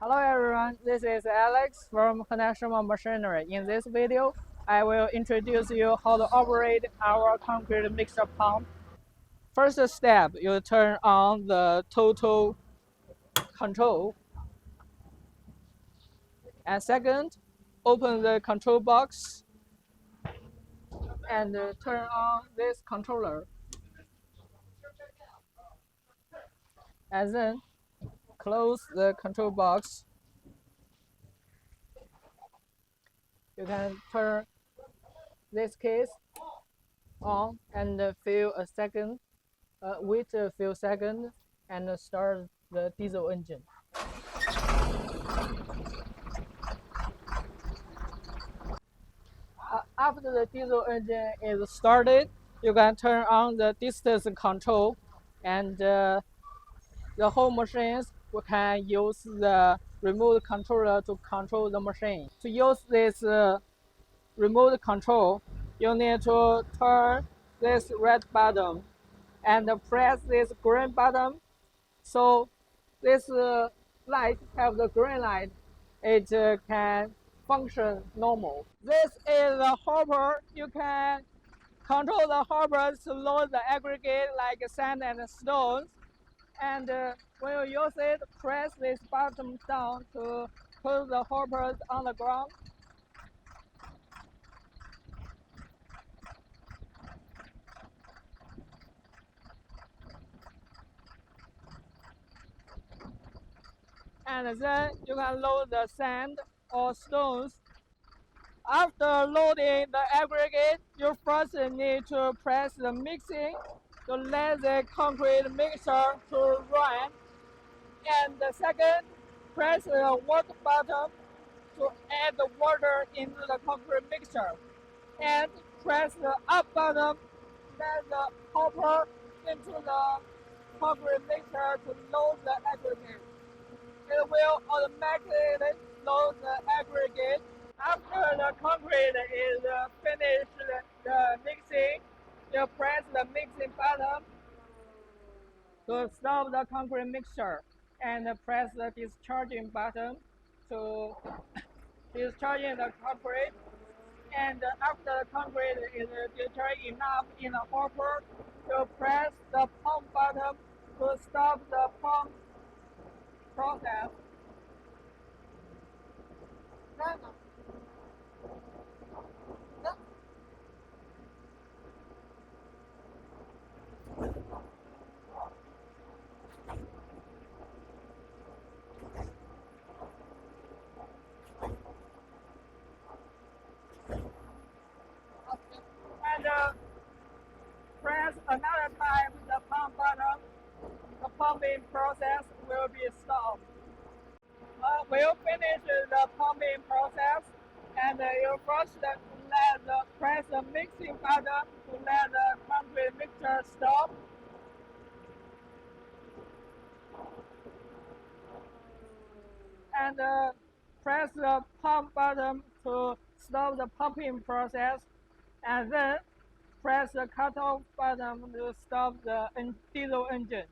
Hello everyone, this is Alex from National Machinery. In this video, I will introduce you how to operate our concrete mixer pump. First step, you turn on the total control. And second, open the control box and turn on this controller. And then close the control box. You can turn this case on and wait a few seconds and start the diesel engine. After the diesel engine is started, you can turn on the distance control, and the whole machines can use the remote controller to control the machine. To use this remote control, you need to turn this red button and press this green button. So this light have the green light, it can function normal. This is the hopper. You can control the hopper to load the aggregate like sand and stones. And when you use it, press this button down to put the hoppers on the ground. And then you can load the sand or stones. After loading the aggregate, you first need to press the mixing to let the concrete mixer to run. And the second, press the water button to add the water into the concrete mixture. And press the up button, let the hopper into the concrete mixture to load the aggregate. It will automatically load the aggregate. After the concrete is finished the mixing, you press the mixing button to stop the concrete mixture and press the discharging button to discharging the concrete. And after the concrete is discharged enough in the hopper, you press the pump button to stop the pump process. And press another time the pump button, the pumping process will be stopped. We'll finish the pumping process, and you first press the mixing button to let the concrete mixture stop. And press the pump button to stop the pumping process, and then press the cutoff button to stop the diesel engine.